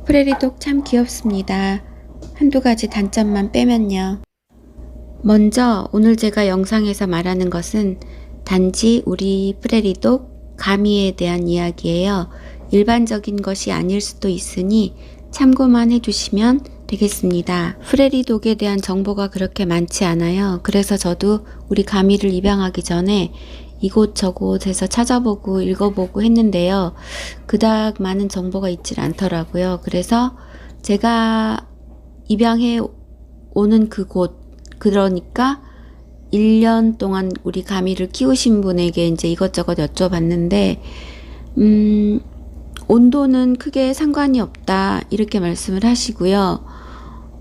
프레리독 참 귀엽습니다. 한두 가지 단점만 빼면요. 먼저 오늘 제가 영상에서 말하는 것은 단지 우리 프레리독 가미에 대한 이야기예요. 일반적인 것이 아닐 수도 있으니 참고만 해주시면 되겠습니다. 프레리독에 대한 정보가 그렇게 많지 않아요. 그래서 저도 우리 가미를 입양하기 전에 이곳저곳에서 찾아보고 읽어보고 했는데요. 그닥 많은 정보가 있질 않더라고요. 그래서 제가 입양해 오는 그곳, 그러니까 1년 동안 우리 가미를 키우신 분에게 이제 이것저것 여쭤봤는데, 온도는 크게 상관이 없다, 이렇게 말씀을 하시고요.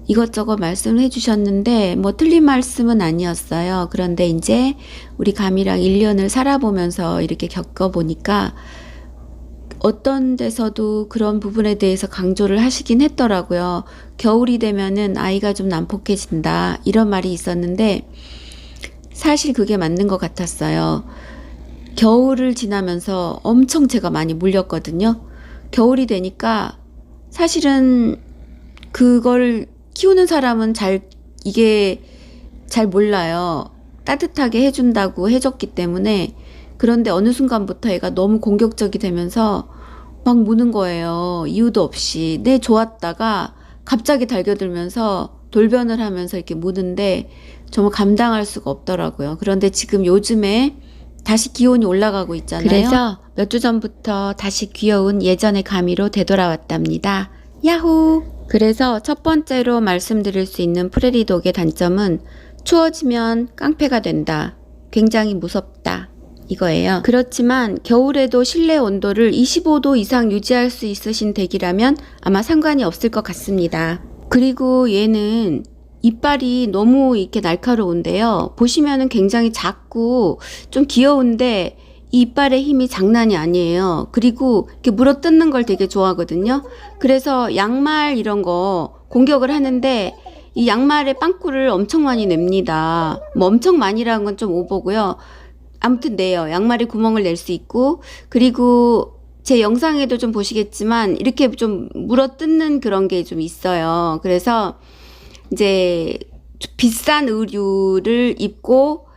이것저것 말씀을 해주셨는데 뭐 틀린 말씀은 아니었어요. 그런데 이제 우리 가미랑 1년을 살아보면서 이렇게 겪어보니까 어떤 데서도 그런 부분에 대해서 강조를 하시긴 했더라고요. 겨울이 되면은 아이가 좀 난폭해진다, 이런 말이 있었는데 사실 그게 맞는 것 같았어요. 겨울을 지나면서 엄청 제가 많이 물렸거든요. 겨울이 되니까 사실은 그걸 키우는 사람은 이게 잘 몰라요. 따뜻하게 해준다고 해줬기 때문에. 그런데 어느 순간부터 애가 너무 공격적이 되면서 막 무는 거예요. 이유도 없이. 좋았다가 갑자기 달겨들면서 돌변을 하면서 이렇게 무는데 정말 감당할 수가 없더라고요. 그런데 지금 요즘에 다시 기온이 올라가고 있잖아요. 그래서 몇 주 전부터 다시 귀여운 예전의 가미로 되돌아왔답니다. 야호! 그래서 첫 번째로 말씀드릴 수 있는 프레리독의 단점은 추워지면 깡패가 된다. 굉장히 무섭다. 이거예요. 그렇지만 겨울에도 실내 온도를 25도 이상 유지할 수 있으신 댁이라면 아마 상관이 없을 것 같습니다. 그리고 얘는 이빨이 너무 이렇게 날카로운데요. 보시면은 굉장히 작고 좀 귀여운데 이 이빨의 힘이 장난이 아니에요. 그리고 이렇게 물어뜯는 걸 되게 좋아하거든요. 그래서 양말 이런 거 공격을 하는데 이 양말에 빵꾸를 엄청 많이 냅니다. 뭐 엄청 많이라는 건 좀 오버고요. 아무튼 내요. 양말에 구멍을 낼 수 있고, 그리고 제 영상에도 좀 보시겠지만 이렇게 좀 물어뜯는 그런 게 좀 있어요. 그래서 이제 비싼 의류를 입고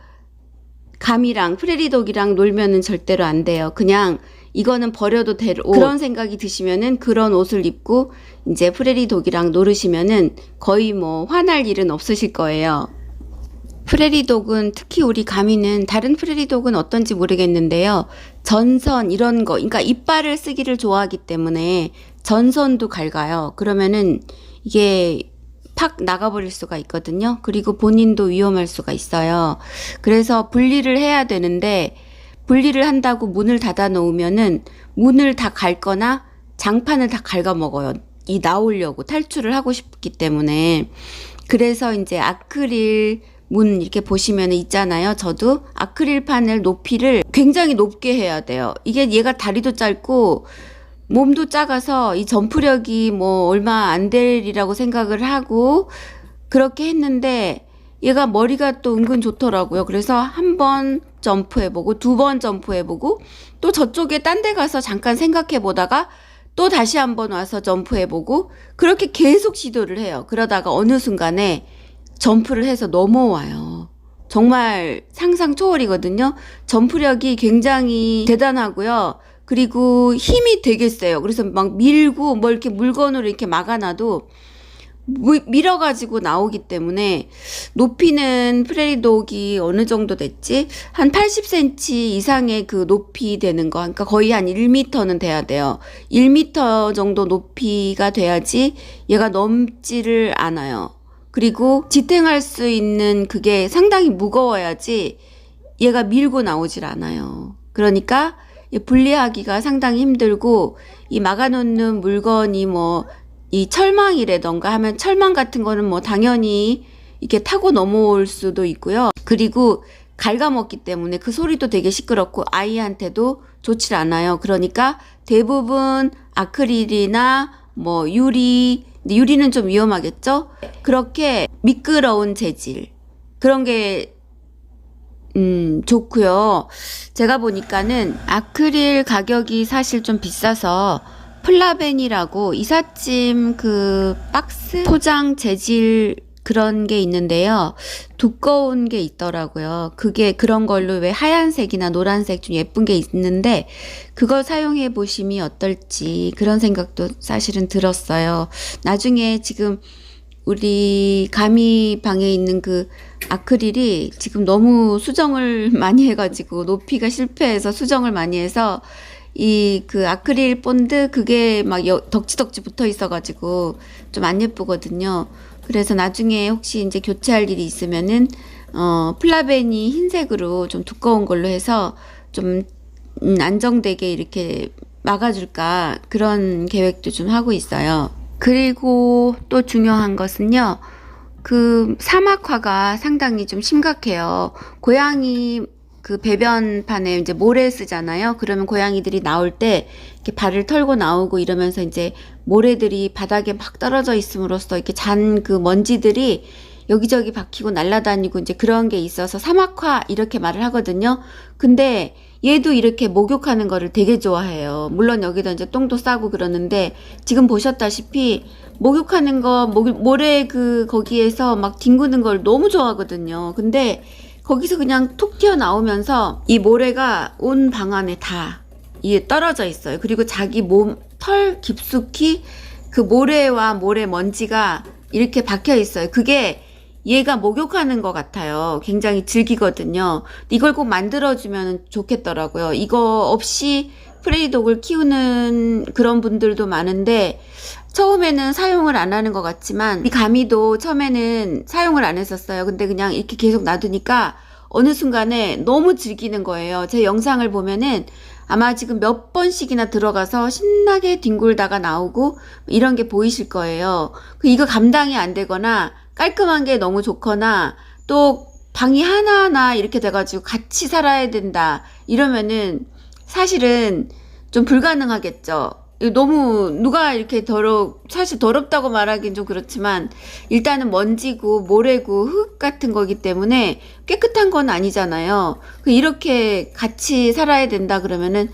가미랑 프레리독이랑 놀면은 절대로 안 돼요. 그냥 이거는 버려도 될 옷, 그런 생각이 드시면은 그런 옷을 입고 이제 프레리독이랑 놀으시면은 거의 뭐 화날 일은 없으실 거예요. 프레리독은, 특히 우리 가미는, 다른 프레리독은 어떤지 모르겠는데요. 전선 이런 거, 그러니까 이빨을 쓰기를 좋아하기 때문에 전선도 갉아요. 그러면은 이게 팍 나가버릴 수가 있거든요. 그리고 본인도 위험할 수가 있어요. 그래서 분리를 해야 되는데, 분리를 한다고 문을 닫아 놓으면은 문을 다 갉거나 장판을 다 갉아먹어요. 나오려고 탈출을 하고 싶기 때문에. 그래서 이제 아크릴 문 이렇게 보시면 있잖아요. 저도 아크릴판을 높이를 굉장히 높게 해야 돼요. 이게 얘가 다리도 짧고 몸도 작아서 이 점프력이 뭐 얼마 안 되리라고 생각을 하고 그렇게 했는데 얘가 머리가 또 은근 좋더라고요. 그래서 한 번 점프해보고 2번 점프해보고 또 저쪽에 딴 데 가서 잠깐 생각해보다가 또 다시 한번 와서 점프해보고 그렇게 계속 시도를 해요. 그러다가 어느 순간에 점프를 해서 넘어와요. 정말 상상 초월이거든요. 점프력이 굉장히 대단하고요. 그리고 힘이 되게 세요. 그래서 막 밀고 뭐 이렇게 물건으로 이렇게 막아놔도 밀어가지고 나오기 때문에. 높이는 프레리독이 어느 정도 됐지? 한 80cm 이상의 그 높이 되는 거. 그러니까 거의 한 1m는 돼야 돼요. 1m 정도 높이가 돼야지 얘가 넘지를 않아요. 그리고 지탱할 수 있는 그게 상당히 무거워야지 얘가 밀고 나오질 않아요. 그러니까 분리하기가 상당히 힘들고, 이 막아놓는 물건이 뭐 이 철망이라던가 하면 철망 같은 거는 뭐 당연히 이렇게 타고 넘어올 수도 있고요. 그리고 갉아먹기 때문에 그 소리도 되게 시끄럽고 아이한테도 좋지 않아요. 그러니까 대부분 아크릴이나 뭐 유리는 좀 위험하겠죠? 그렇게 미끄러운 재질, 그런 게 좋고요. 제가 보니까는 아크릴 가격이 사실 좀 비싸서 플라벤이라고 이삿짐 그 박스 포장 재질 그런 게 있는데요. 두꺼운 게 있더라고요. 그게 그런 걸로 왜 하얀색이나 노란색 좀 예쁜 게 있는데 그걸 사용해 보심이 어떨지 그런 생각도 사실은 들었어요. 나중에 지금 우리 가미 방에 있는 그 아크릴이 지금 너무 수정을 많이 해가지고 높이가 실패해서 수정을 많이 해서 이 그 아크릴 본드 그게 막 덕지덕지 붙어 있어가지고 좀 안 예쁘거든요. 그래서 나중에 혹시 이제 교체할 일이 있으면은 플라벤이 흰색으로 좀 두꺼운 걸로 해서 좀 안정되게 이렇게 막아줄까 그런 계획도 좀 하고 있어요. 그리고 또 중요한 것은요. 그 사막화가 상당히 좀 심각해요. 고양이 그 배변판에 이제 모래 쓰잖아요. 그러면 고양이들이 나올 때 이렇게 발을 털고 나오고 이러면서 이제 모래들이 바닥에 막 떨어져 있음으로써 이렇게 잔 그 먼지들이 여기저기 박히고 날아다니고 이제 그런 게 있어서 사막화 이렇게 말을 하거든요. 근데 얘도 이렇게 목욕하는 거를 되게 좋아해요. 물론 여기다 이제 똥도 싸고 그러는데 지금 보셨다시피 목욕하는 거 모래 그 거기에서 막 뒹구는 걸 너무 좋아하거든요. 근데 거기서 그냥 툭 튀어나오면서 이 모래가 온 방 안에 다 이게 떨어져 있어요. 그리고 자기 몸 털 깊숙이 그 모래와 모래 먼지가 이렇게 박혀 있어요. 그게 얘가 목욕하는 것 같아요. 굉장히 즐기거든요. 이걸 꼭 만들어주면 좋겠더라고요. 이거 없이 프레리독을 키우는 그런 분들도 많은데 처음에는 사용을 안 하는 것 같지만 이 가미도 처음에는 사용을 안 했었어요. 근데 그냥 이렇게 계속 놔두니까 어느 순간에 너무 즐기는 거예요. 제 영상을 보면은 아마 지금 몇 번씩이나 들어가서 신나게 뒹굴다가 나오고 이런 게 보이실 거예요. 이거 감당이 안 되거나 깔끔한 게 너무 좋거나 또 방이 하나하나 이렇게 돼가지고 같이 살아야 된다 이러면은 사실은 좀 불가능하겠죠. 너무 누가 이렇게 사실 더럽다고 말하긴 좀 그렇지만 일단은 먼지고 모래고 흙 같은 거기 때문에 깨끗한 건 아니잖아요. 이렇게 같이 살아야 된다 그러면은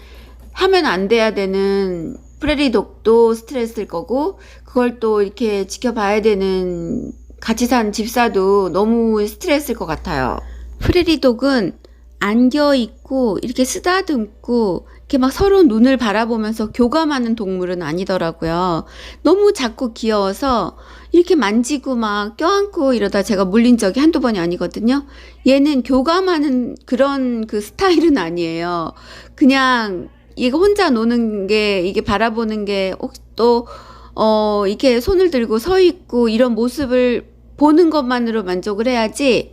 하면 안 돼야 되는 프레리독도 스트레스일 거고 그걸 또 이렇게 지켜봐야 되는 같이 산 집사도 너무 스트레스일 것 같아요. 프레리독은 안겨 있고 이렇게 쓰다듬고 이렇게 막 서로 눈을 바라보면서 교감하는 동물은 아니더라고요. 너무 작고 귀여워서 이렇게 만지고 막 껴안고 이러다 제가 물린 적이 한두 번이 아니거든요. 얘는 교감하는 그런 그 스타일은 아니에요. 그냥 얘가 혼자 노는 게 이게 바라보는 게 또 이렇게 손을 들고 서 있고 이런 모습을 보는 것만으로 만족을 해야지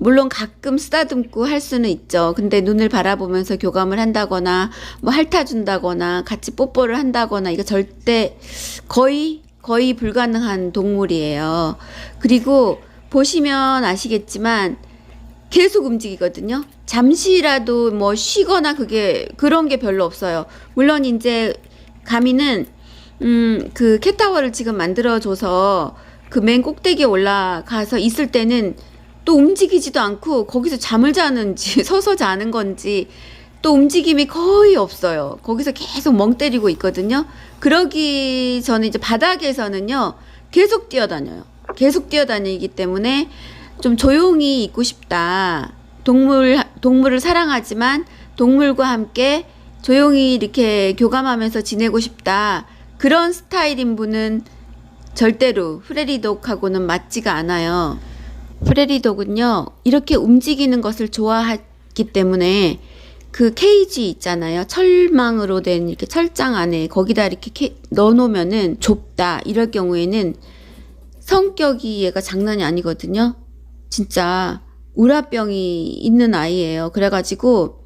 물론 가끔 쓰다듬고 할 수는 있죠. 근데 눈을 바라보면서 교감을 한다거나 뭐 핥아준다거나 같이 뽀뽀를 한다거나 이거 절대 거의 불가능한 동물이에요. 그리고 보시면 아시겠지만 계속 움직이거든요. 잠시라도 뭐 쉬거나 그런 게 별로 없어요. 물론 이제 가미는 그 캣타워를 지금 만들어줘서 그 맨 꼭대기에 올라가서 있을 때는 또 움직이지도 않고 거기서 잠을 자는지 서서 자는 건지 또 움직임이 거의 없어요. 거기서 계속 멍 때리고 있거든요. 그러기 전에 이제 바닥에서는요 계속 뛰어다녀요. 계속 뛰어다니기 때문에 좀 조용히 있고 싶다. 동물을 사랑하지만 동물과 함께 조용히 이렇게 교감하면서 지내고 싶다. 그런 스타일인 분은 절대로 프레리독하고는 맞지가 않아요. 프레리독은요 이렇게 움직이는 것을 좋아하기 때문에 그 케이지 있잖아요. 철망으로 된 이렇게 철장 안에 거기다 이렇게 넣어놓으면은 좁다 이럴 경우에는 성격이 얘가 장난이 아니거든요. 진짜 우라병이 있는 아이예요. 그래가지고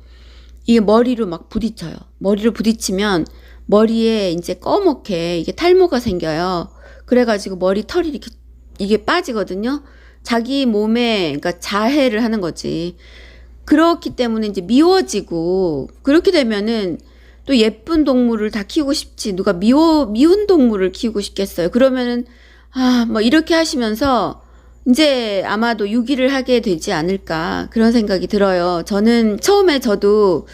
이게 머리로 막 부딪혀요. 머리로 부딪히면 머리에 이제 꺼멓게 이게 탈모가 생겨요. 그래가지고 머리 털이 이게 빠지거든요. 자기 몸에 그러니까 자해를 하는 거지. 그렇기 때문에 이제 미워지고 그렇게 되면은 또 예쁜 동물을 다 키우고 싶지 누가 미운 동물을 키우고 싶겠어요. 그러면은 뭐 이렇게 하시면서 이제 아마도 유기를 하게 되지 않을까 그런 생각이 들어요. 저는 처음에 저도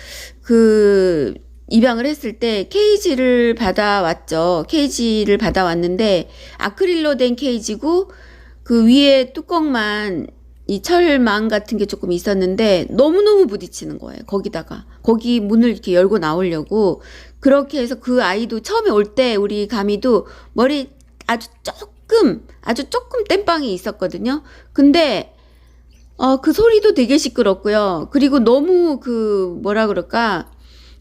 그 입양을 했을 때 케이지를 받아왔죠. 케이지를 받아왔는데 아크릴로 된 케이지고 그 위에 뚜껑만 이 철망 같은 게 조금 있었는데 너무너무 부딪히는 거예요. 거기다가 거기 문을 이렇게 열고 나오려고 그렇게 해서 그 아이도 처음에 올 때 우리 가미도 머리 아주 조금 땜빵이 있었거든요. 근데 그 소리도 되게 시끄럽고요. 그리고 너무 그 뭐라 그럴까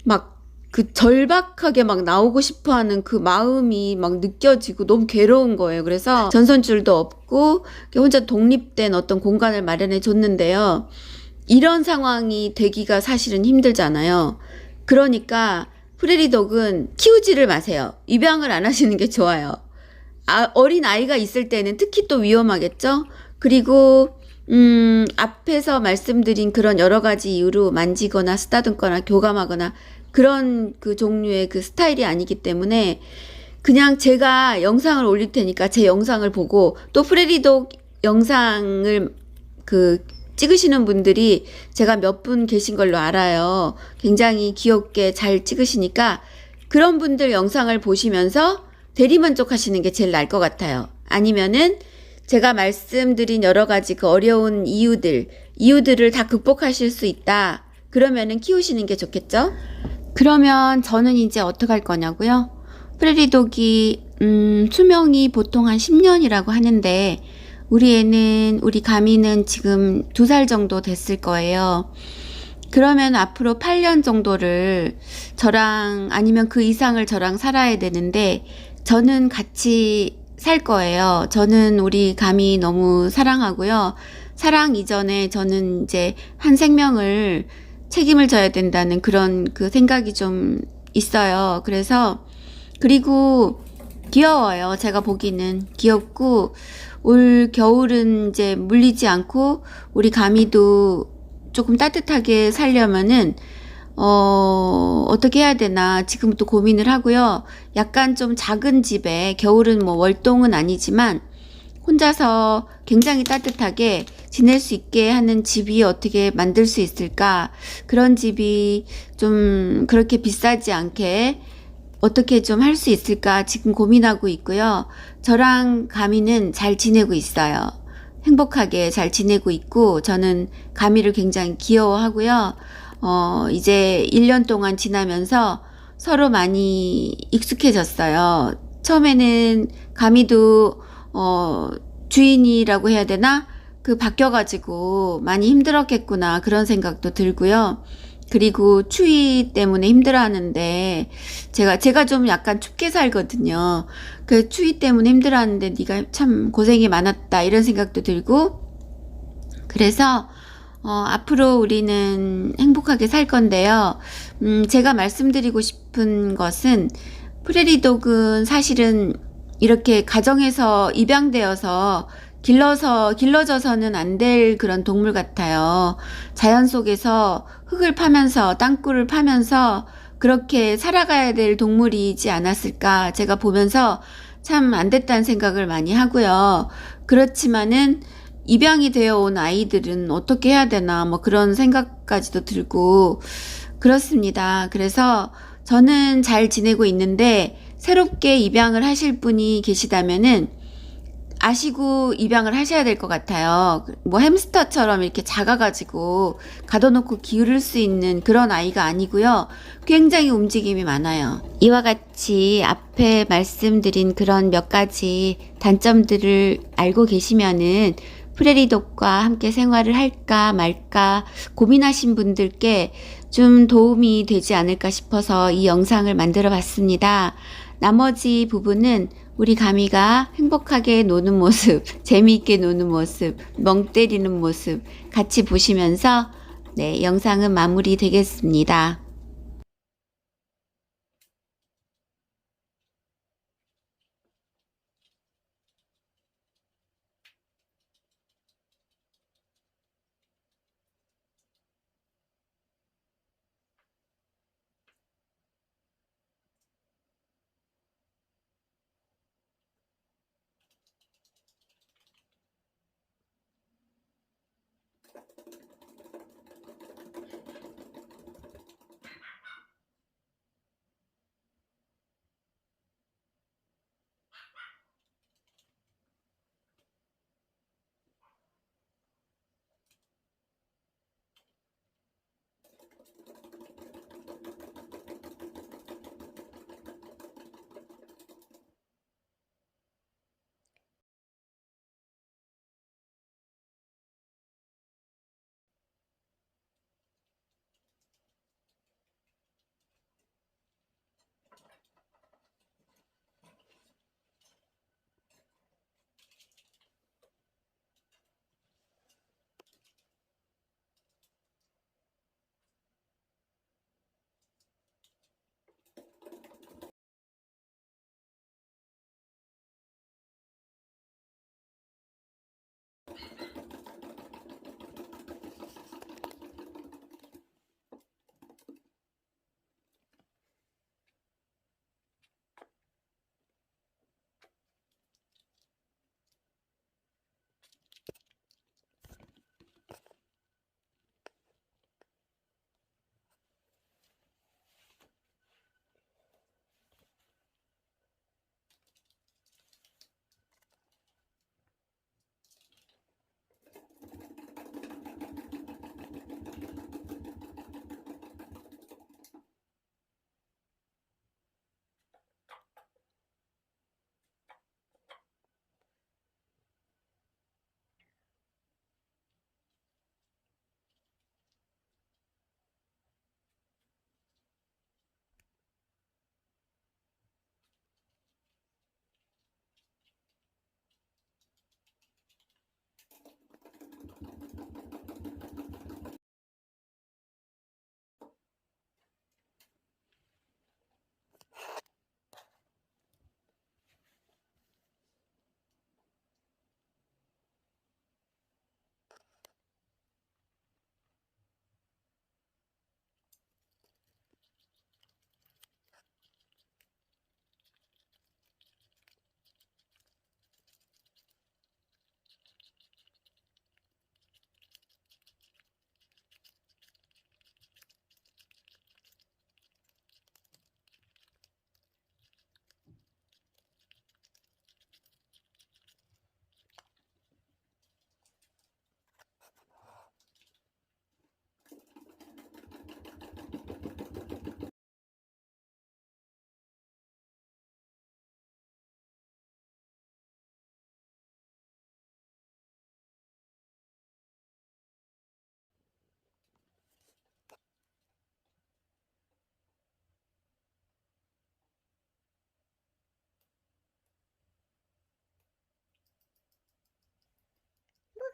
막 그 절박하게 막 나오고 싶어 하는 그 마음이 막 느껴지고 너무 괴로운 거예요. 그래서 전선줄도 없고 혼자 독립된 어떤 공간을 마련해 줬는데요. 이런 상황이 되기가 사실은 힘들잖아요. 그러니까 프레리독은 키우지를 마세요. 입양을 안 하시는 게 좋아요. 어린 아이가 있을 때는 특히 또 위험하겠죠? 그리고 앞에서 말씀드린 그런 여러 가지 이유로 만지거나 쓰다듬거나 교감하거나 그런 그 종류의 그 스타일이 아니기 때문에 그냥 제가 영상을 올릴 테니까 제 영상을 보고 또 프레리독 영상을 그 찍으시는 분들이 제가 몇 분 계신 걸로 알아요. 굉장히 귀엽게 잘 찍으시니까 그런 분들 영상을 보시면서 대리만족하시는 게 제일 나을 것 같아요. 아니면은 제가 말씀드린 여러 가지 그 어려운 이유들을 다 극복하실 수 있다. 그러면은 키우시는 게 좋겠죠? 그러면 저는 이제 어떻게 할 거냐고요? 프레리독이 수명이 보통 한 10년이라고 하는데 우리 가미는 지금 2살 정도 됐을 거예요. 그러면 앞으로 8년 정도를 저랑 아니면 그 이상을 저랑 살아야 되는데 저는 같이 살 거예요. 저는 우리 가미 너무 사랑하고요. 사랑 이전에 저는 이제 한 생명을 책임을 져야 된다는 그런 그 생각이 좀 있어요. 그래서 그리고 귀여워요. 제가 보기는 귀엽고 올 겨울은 이제 물리지 않고 우리 가미도 조금 따뜻하게 살려면은 어떻게 해야 되나 지금부터 고민을 하고요. 약간 좀 작은 집에 겨울은 뭐 월동은 아니지만 혼자서 굉장히 따뜻하게 지낼 수 있게 하는 집이 어떻게 만들 수 있을까? 그런 집이 좀 그렇게 비싸지 않게 어떻게 좀 할 수 있을까 지금 고민하고 있고요. 저랑 가미는 잘 지내고 있어요. 행복하게 잘 지내고 있고 저는 가미를 굉장히 귀여워하고요. 이제 1년 동안 지나면서 서로 많이 익숙해졌어요. 처음에는 가미도 주인이라고 해야 되나? 그 바뀌어가지고 많이 힘들었겠구나 그런 생각도 들고요. 그리고 추위 때문에 힘들어하는데 제가 좀 약간 춥게 살거든요. 그 추위 때문에 힘들어하는데 네가 참 고생이 많았다 이런 생각도 들고 그래서 앞으로 우리는 행복하게 살 건데요. 제가 말씀드리고 싶은 것은 프레리독은 사실은 이렇게 가정에서 입양되어서 길러져서는 안 될 그런 동물 같아요. 자연 속에서 흙을 파면서 땅굴을 파면서 그렇게 살아가야 될 동물이지 않았을까 제가 보면서 참 안 됐다는 생각을 많이 하고요. 그렇지만은 입양이 되어 온 아이들은 어떻게 해야 되나 뭐 그런 생각까지도 들고 그렇습니다. 그래서 저는 잘 지내고 있는데 새롭게 입양을 하실 분이 계시다면은 아시고 입양을 하셔야 될 것 같아요. 뭐 햄스터처럼 이렇게 작아가지고 가둬놓고 기를 수 있는 그런 아이가 아니고요. 굉장히 움직임이 많아요. 이와 같이 앞에 말씀드린 그런 몇 가지 단점들을 알고 계시면은 프레리독과 함께 생활을 할까 말까 고민하신 분들께 좀 도움이 되지 않을까 싶어서 이 영상을 만들어 봤습니다. 나머지 부분은 우리 가미가 행복하게 노는 모습, 재미있게 노는 모습, 멍 때리는 모습 같이 보시면서 네, 영상은 마무리 되겠습니다.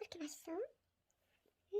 그렇게 맛있어? 응?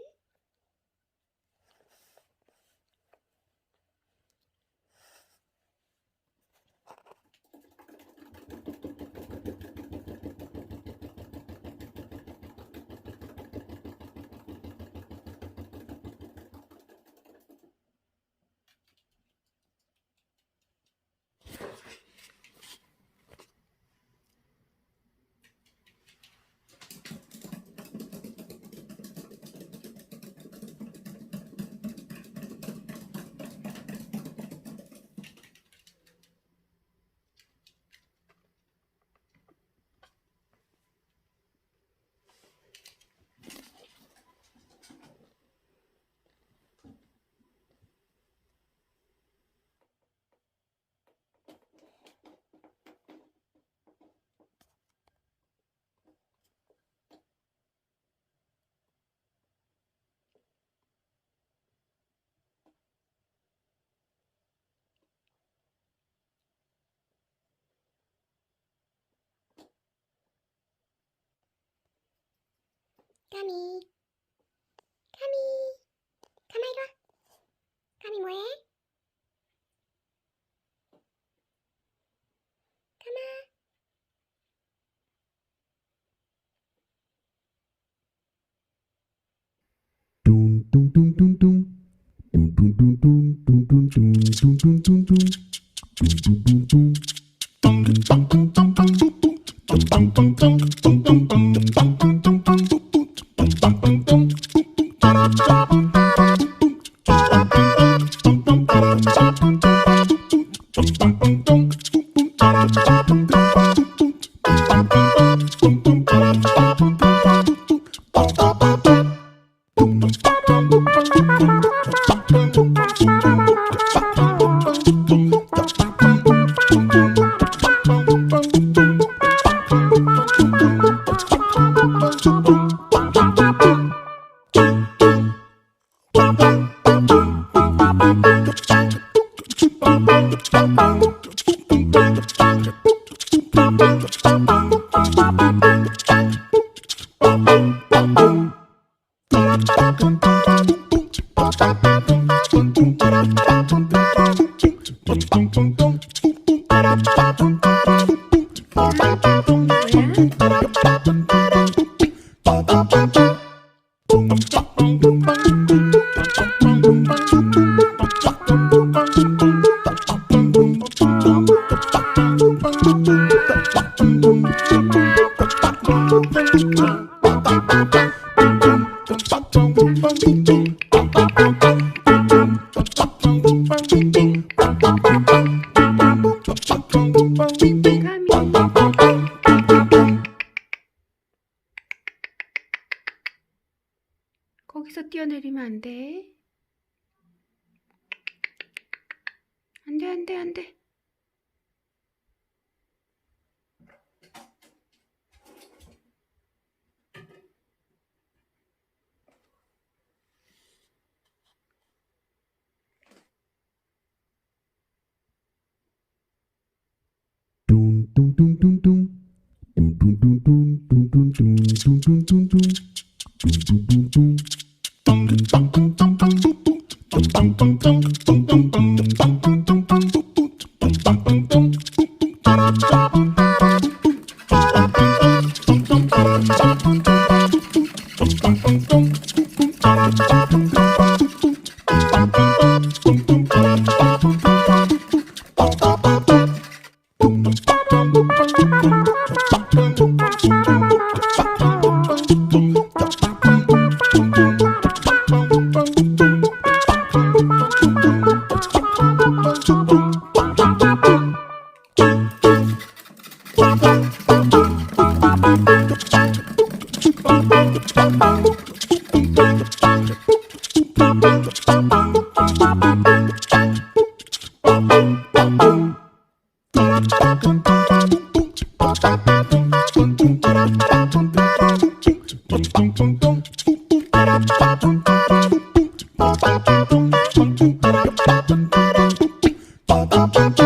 까미, 까미, 까마 이리 와. 까미 뭐해? 까마. Dun dun dun dun dun. Dun dun dun dun dun dun dun dun dun dun dun. Dun dun dun dun. Dun dun dun dun dun dun dun dun. Dun dun dun dun dun dun dun dun dun dun dun dun. Dun dun dun dun. 거기서 뛰어내리면 안 돼. 안 돼, 안 돼, 안 돼. Dun dun dun dun dun. Dun dun dun dun dun dun dun dun dun dun dun. Dun dun dun dun. Dun dun dun dun dun dun dun. Dun dun dun dun dun dun dun dun dun dun dun. Dun dun dun dun. Ba ba ba ba.